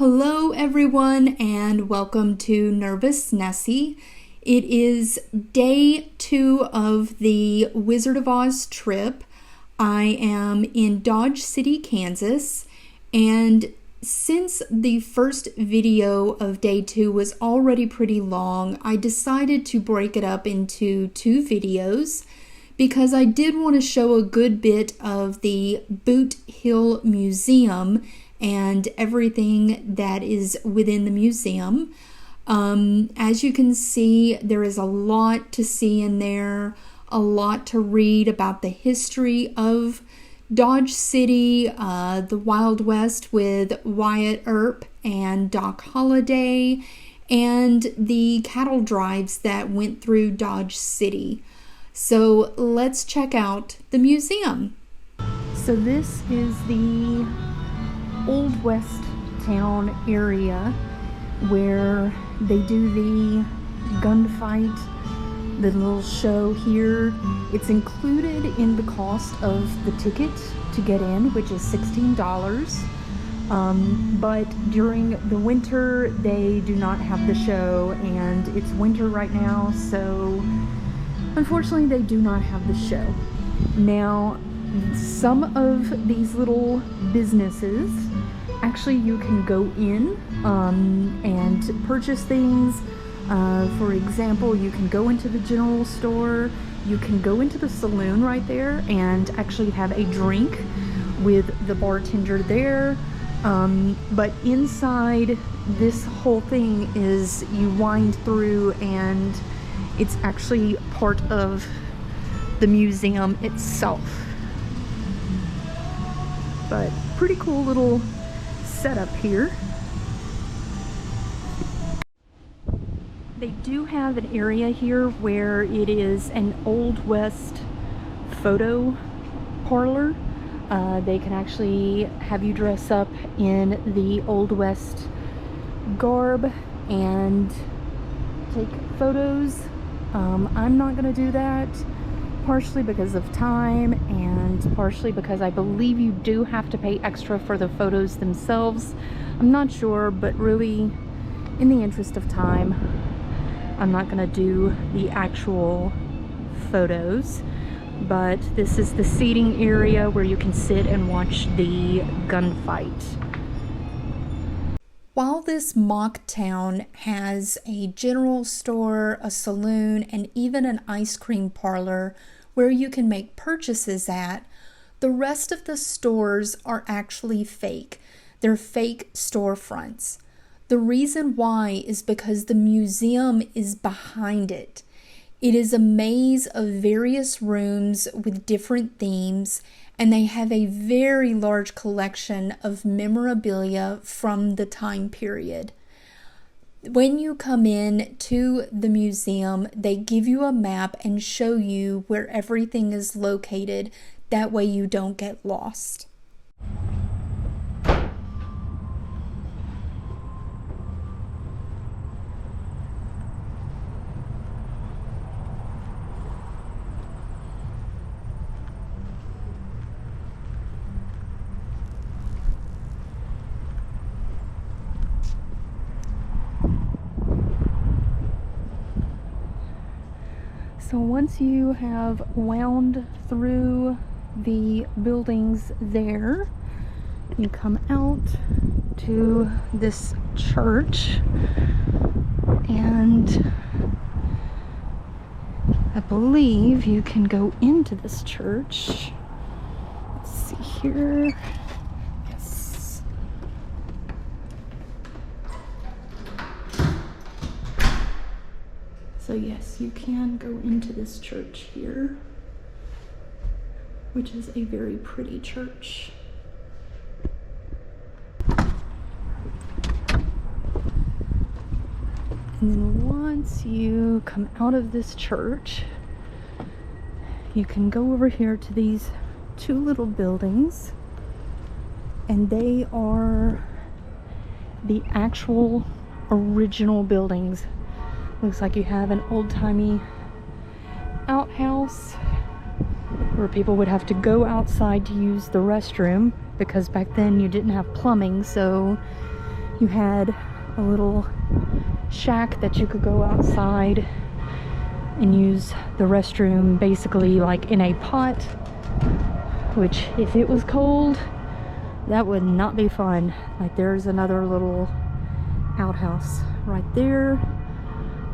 Hello everyone and welcome to Nervous Nessie. It is day 2 of the Wizard of Oz trip. I am in Dodge City, Kansas, and since the first video of day 2 was already pretty long, I decided to break it up into 2 videos because I did want to show a good bit of the Boot Hill Museum and everything that is within the museum. As you can see, there is a lot to see in there, a lot to read about the history of Dodge City, the Wild West with Wyatt Earp and Doc Holliday, and the cattle drives that went through Dodge City. So let's check out the museum. So this is the Old West town area where they do the gunfight, the little show here. It's included in the cost of the ticket to get in, which is $16. But during the winter they do not have the show, and it's winter right now, so unfortunately they do not have the show. Now, some of these little businesses, actually you can go in and purchase things. For example, you can go into the general store, you can go into the saloon right there and actually have a drink with the bartender there. But inside this whole thing is you wind through, and it's actually part of the museum itself. But pretty cool little setup here. They do have an area here where it is an Old West photo parlor. They can actually have you dress up in the Old West garb and take photos. I'm not gonna do that, partially because of time and partially because I believe you do have to pay extra for the photos themselves. I'm not sure, but really, in the interest of time, I'm not gonna do the actual photos. But this is the seating area where you can sit and watch the gunfight. While this mock town has a general store, a saloon, and even an ice cream parlor where you can make purchases at, the rest of the stores are actually fake. They're fake storefronts. The reason why is because the museum is behind it. It is a maze of various rooms with different themes, and they have a very large collection of memorabilia from the time period. When you come in to the museum, they give you a map and show you where everything is located. That way you don't get lost. So once you have wound through the buildings there, you come out to this church, and I believe you can go into this church. Let's see here. Yes. So yes, you can go into this church here, which is a very pretty church. And then once you come out of this church, you can go over here to these 2 little buildings, and they are the actual original buildings. Looks like you have an old-timey outhouse where people would have to go outside to use the restroom, because back then you didn't have plumbing, so you had a little shack that you could go outside and use the restroom basically like in a pot, which if it was cold, that would not be fun. Like there's another little outhouse right there.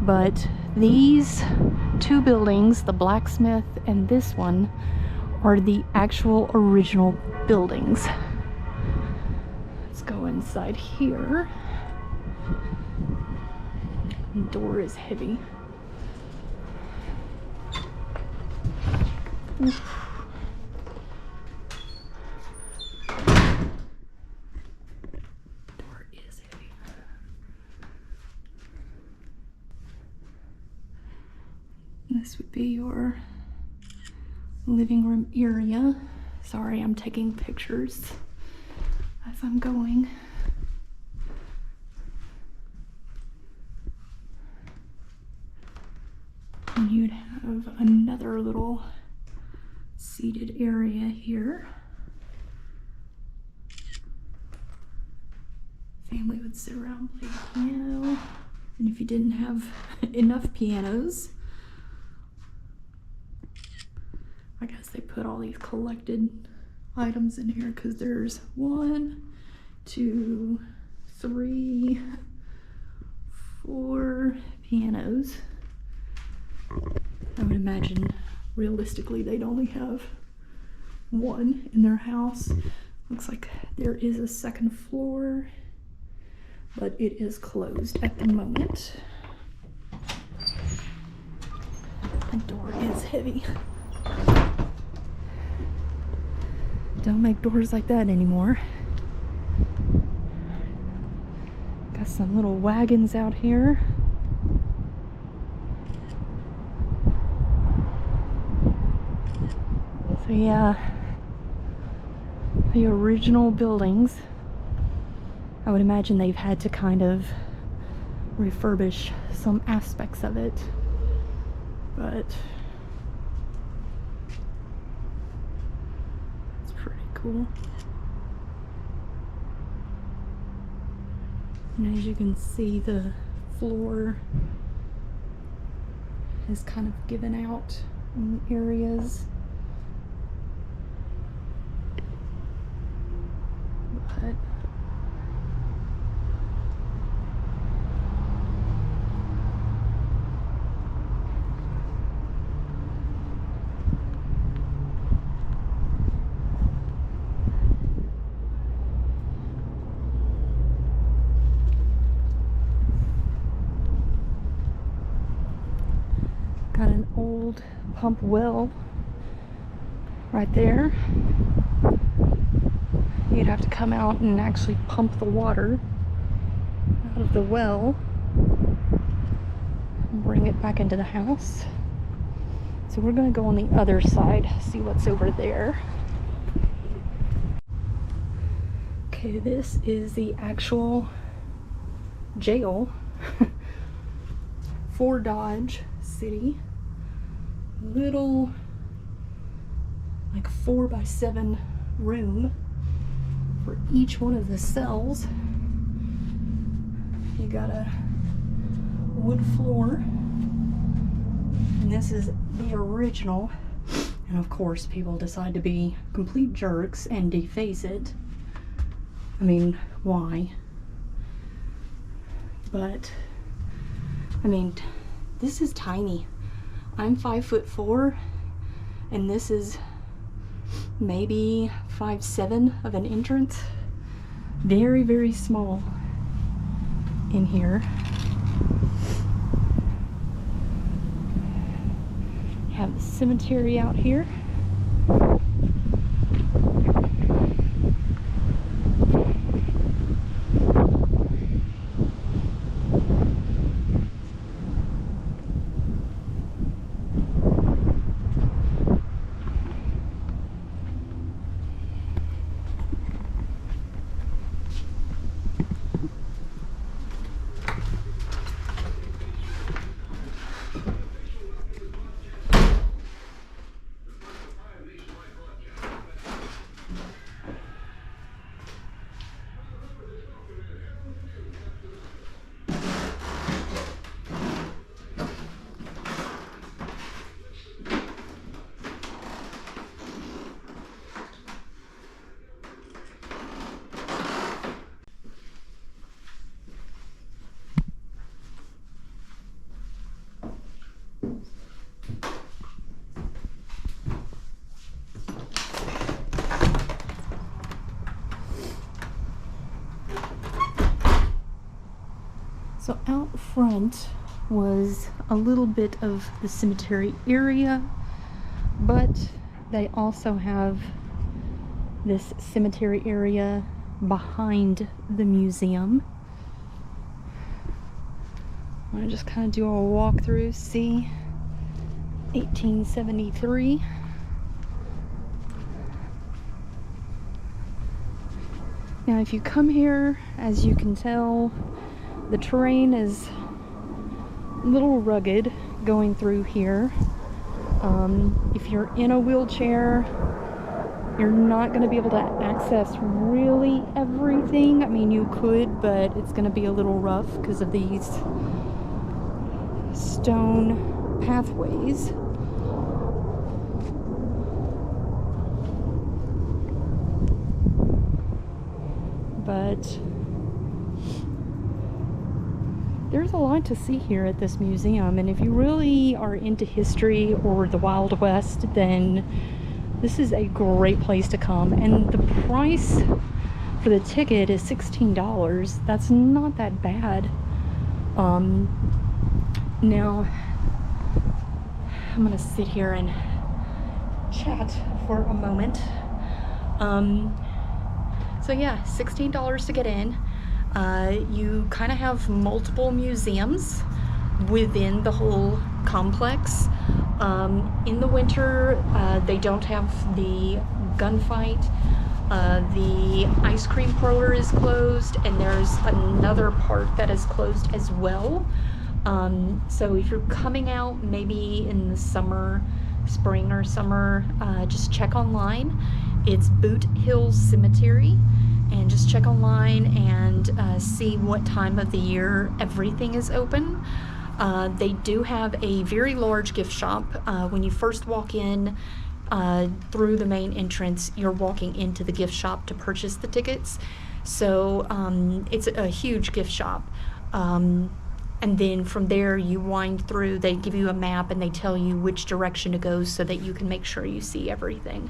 But these two buildings, the blacksmith and this one, are the actual original buildings. Let's go inside here. The door is heavy. Oof. Door is heavy. This would be your living room area. Sorry, I'm taking pictures as I'm going. And you'd have another little seated area here. Family would sit around and play piano. And if you didn't have enough pianos, I guess they put all these collected items in here because there's 1, 2, 3, 4 pianos. I would imagine realistically they'd only have one in their house. Looks like there is a second floor, but it is closed at the moment. The door is heavy. Don't make doors like that anymore. Got some little wagons out here. So yeah, the original buildings, I would imagine they've had to kind of refurbish some aspects of it, but it's pretty cool. And as you can see, the floor is kind of given out in areas. But got an old pump well right there. You'd have to come out and actually pump the water out of the well and bring it back into the house. So we're going to go on the other side, see what's over there. Okay, this is the actual jail for Dodge City. Little like 4x7 room for each one of the cells. You got a wood floor, and this is the original. And of course people decide to be complete jerks and deface it. I mean, why? But I mean, this is tiny. I'm 5'4", and this is maybe 5'7" of an entrance. Very, very small in here. Have the cemetery out here. So out front was a little bit of the cemetery area, but they also have this cemetery area behind the museum. I'm gonna just kind of do a walkthrough, see 1873. Now if you come here, as you can tell, the terrain is a little rugged going through here. If you're in a wheelchair, you're not going to be able to access really everything. I mean, you could, but it's going to be a little rough because of these stone pathways. But there's a lot to see here at this museum, and if you really are into history or the Wild West, then this is a great place to come. And the price for the ticket is $16. That's not that bad. Now I'm gonna sit here and chat for a moment. So yeah, $16 to get in. You kind of have multiple museums within the whole complex. In the winter, they don't have the gunfight. The ice cream parlor is closed, and there's another part that is closed as well. So if you're coming out maybe in the summer, spring or summer, just check online. It's Boot Hill Cemetery, and just check online and see what time of the year everything is open. They do have a very large gift shop. When you first walk in through the main entrance, you're walking into the gift shop to purchase the tickets. So it's a huge gift shop. And then from there you wind through, they give you a map and they tell you which direction to go so that you can make sure you see everything.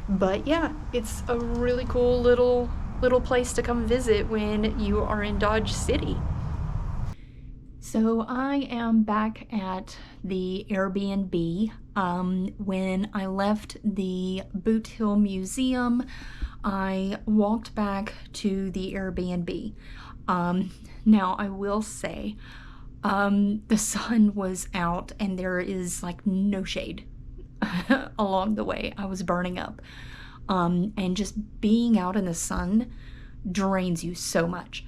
But yeah, it's a really cool little place to come visit when you are in Dodge City. So I am back at the Airbnb. When I left the Boot Hill Museum, I walked back to the Airbnb. Now I will say, the sun was out and there is like no shade along the way. I was burning up. And just being out in the sun drains you so much.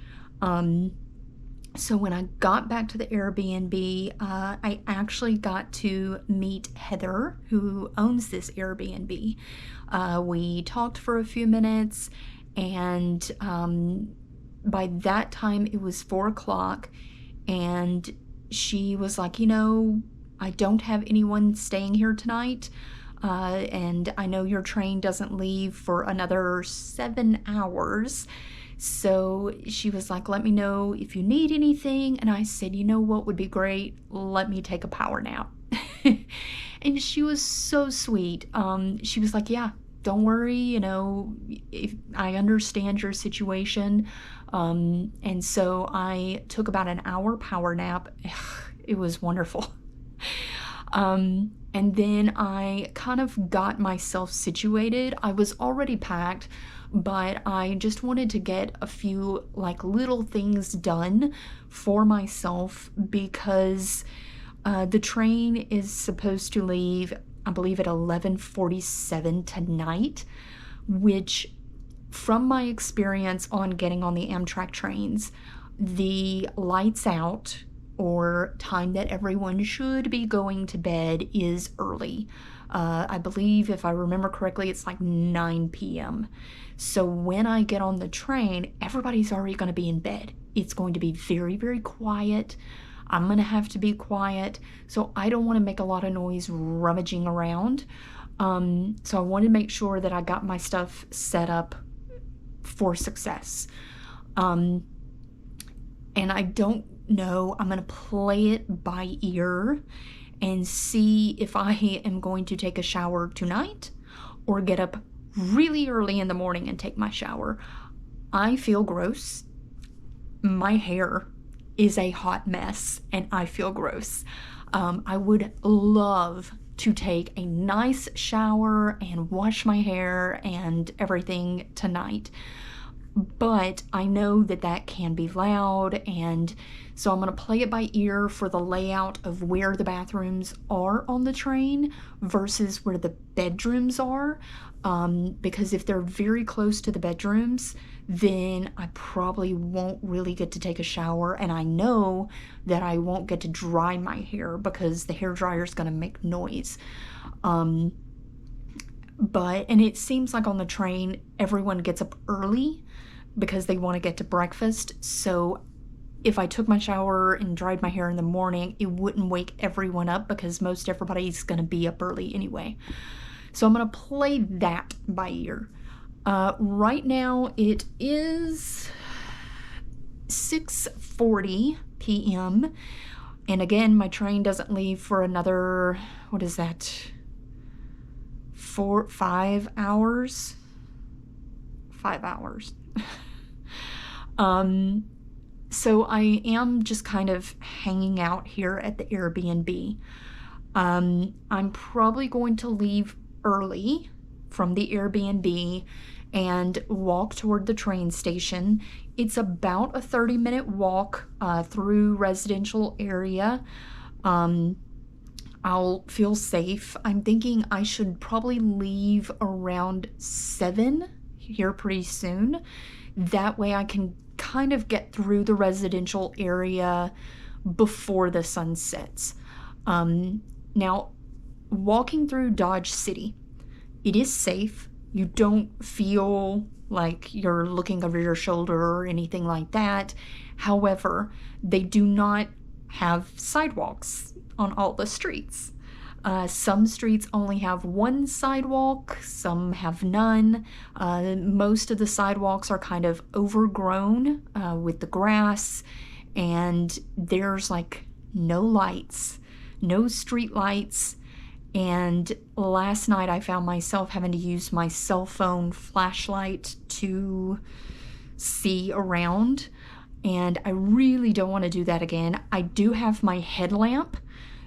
So when I got back to the Airbnb, I actually got to meet Heather, who owns this Airbnb. We talked for a few minutes, and by that time it was 4 o'clock, and she was like, you know, I don't have anyone staying here tonight. And I know your train doesn't leave for another 7 hours. So she was like, let me know if you need anything. And I said, you know what would be great? Let me take a power nap. And she was so sweet. She was like, yeah, don't worry, you know, if I understand your situation. And so I took about an hour power nap. It was wonderful. And then I kind of got myself situated. I was already packed, but I just wanted to get a few like little things done for myself because the train is supposed to leave, I believe, at 11:47 tonight, which from my experience on getting on the Amtrak trains, the lights out or time that everyone should be going to bed is early. I believe, if I remember correctly, it's like 9 p.m. So when I get on the train, everybody's already going to be in bed. It's going to be very, very quiet. I'm going to have to be quiet. So I don't want to make a lot of noise rummaging around. So I wanted to make sure that I got my stuff set up for success. And I don't know, I'm going to play it by ear and see if I am going to take a shower tonight or get up really early in the morning and take my shower. I feel gross. My hair is a hot mess and I feel gross. I would love to take a nice shower and wash my hair and everything tonight, but I know that that can be loud, and so I'm going to play it by ear for the layout of where the bathrooms are on the train versus where the bedrooms are, because if they're very close to the bedrooms, then I probably won't really get to take a shower, and I know that I won't get to dry my hair because the hairdryer is going to make noise. And it seems like on the train everyone gets up early because they want to get to breakfast, so if I took my shower and dried my hair in the morning, it wouldn't wake everyone up because most everybody's going to be up early anyway. So I'm going to play that by ear. Right now it is 6:40 p.m. and again, my train doesn't leave for another, what is that, 5 hours? 5 hours. So I am just kind of hanging out here at the Airbnb. I'm probably going to leave early from the Airbnb and walk toward the train station. It's about a 30-minute walk through residential area. I'll feel safe. I'm thinking I should probably leave around 7 here pretty soon. That way I can kind of get through the residential area before the sun sets. Now, walking through Dodge City, it is safe. You don't feel like you're looking over your shoulder or anything like that. However, they do not have sidewalks on all the streets. Some streets only have one sidewalk, some have none. Most of the sidewalks are kind of overgrown with the grass, and there's like no lights, no street lights. And last night I found myself having to use my cell phone flashlight to see around, and I really don't want to do that again. I do have my headlamp,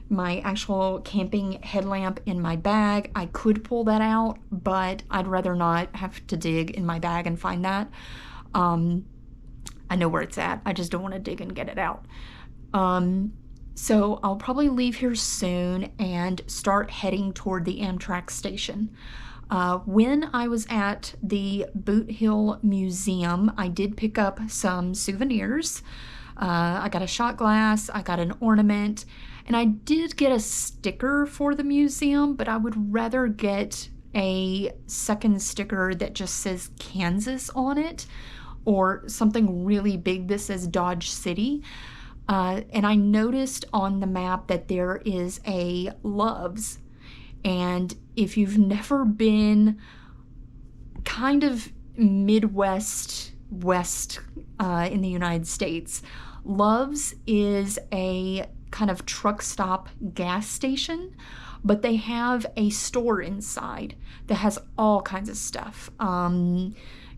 my actual camping headlamp in my bag. I could pull that out, but I'd rather not have to dig in my bag and find that. I know where it's at. I just don't want to dig and get it out. So I'll probably leave here soon and start heading toward the Amtrak station. When I was at the Boot Hill Museum, I did pick up some souvenirs. I got a shot glass, I got an ornament, and I did get a sticker for the museum, but I would rather get a second sticker that just says Kansas on it, or something really big that says Dodge City. And I noticed on the map that there is a Love's, and if you've never been kind of Midwest, West in the United States, Love's is a kind of truck stop gas station, but they have a store inside that has all kinds of stuff.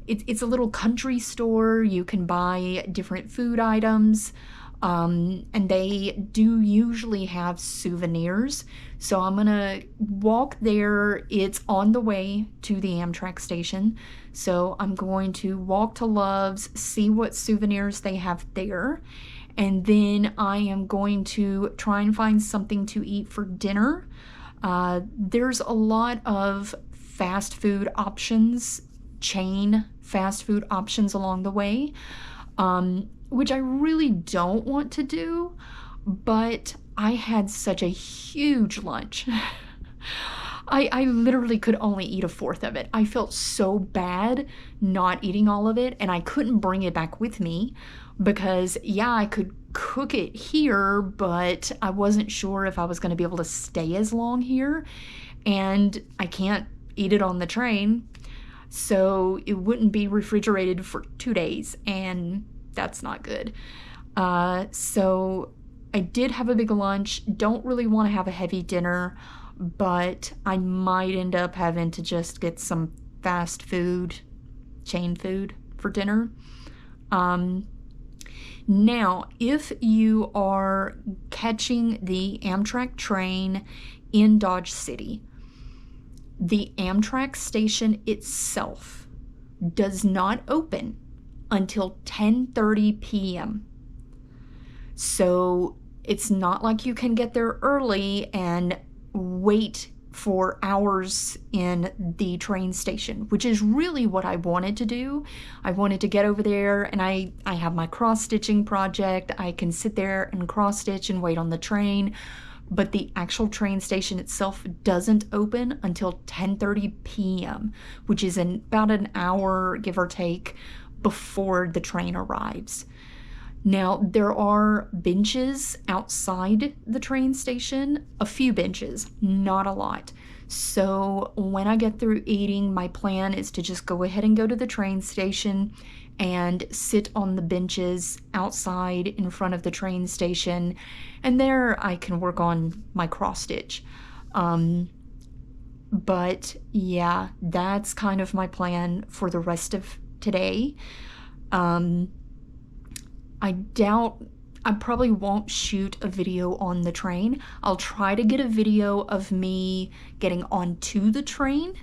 It's a little country store. You can buy different food items. And they do usually have souvenirs. So I'm gonna walk there. It's on the way to the Amtrak station. So I'm going to walk to Love's, see what souvenirs they have there. And then I am going to try and find something to eat for dinner. There's a lot of fast food options, chain fast food options along the way. Which I really don't want to do, but I had such a huge lunch. I literally could only eat a fourth of it. I felt so bad not eating all of it, and I couldn't bring it back with me because, yeah, I could cook it here, but I wasn't sure if I was going to be able to stay as long here, and I can't eat it on the train, so it wouldn't be refrigerated for 2 days, and that's not good. So I did have a big lunch. Don't really want to have a heavy dinner, but I might end up having to just get some fast food, chain food for dinner. Now, if you are catching the Amtrak train in Dodge City, the Amtrak station itself does not open until 10:30 p.m. So it's not like you can get there early and wait for hours in the train station, which is really what I wanted to do. I wanted to get over there, and I have my cross-stitching project. I can sit there and cross-stitch and wait on the train, but the actual train station itself doesn't open until 10:30 p.m., which is about an hour, give or take, before the train arrives. Now, there are benches outside the train station, a few benches, not a lot. So when I get through eating, my plan is to just go ahead and go to the train station and sit on the benches outside in front of the train station, and there I can work on my cross stitch. But yeah, that's kind of my plan for the rest of today. I probably won't shoot a video on the train. I'll try to get a video of me getting onto the train,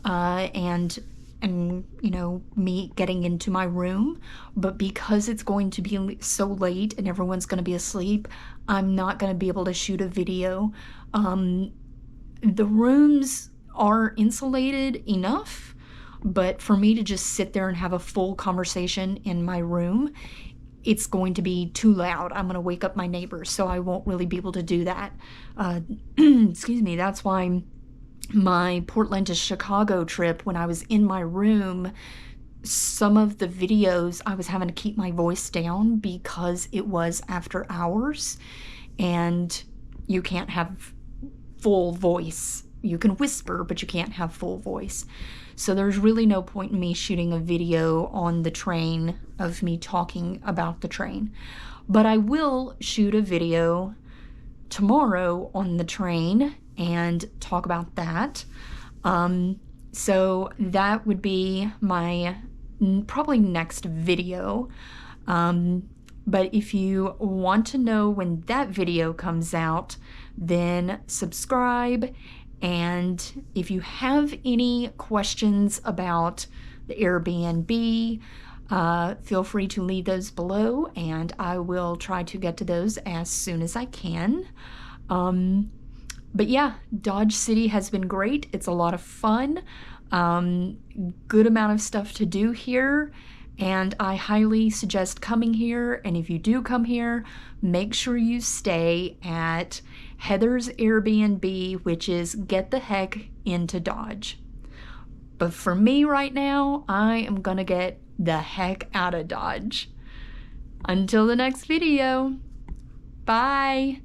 and you know, me getting into my room. But because it's going to be so late and everyone's going to be asleep, I'm not going to be able to shoot a video. The rooms are insulated enough, but for me to just sit there and have a full conversation in my room, it's going to be too loud. I'm going to wake up my neighbors, so I won't really be able to do that. Excuse me. That's why my Portland to Chicago trip, when I was in my room, some of the videos I was having to keep my voice down because it was after hours, and you can't have full voice. You can whisper, but you can't have full voice. So there's really no point in me shooting a video on the train of me talking about the train. But I will shoot a video tomorrow on the train and talk about that. So that would be my probably next video. But if you want to know when that video comes out, then subscribe. And if you have any questions about the Airbnb, feel free to leave those below, and I will try to get to those as soon as I can. But yeah, Dodge City has been great. It's a lot of fun. Good amount of stuff to do here, and I highly suggest coming here. And if you do come here, make sure you stay at Heather's Airbnb, which is Get the Heck into Dodge. But for me right now, I am gonna get the heck out of Dodge. Until the next video, bye!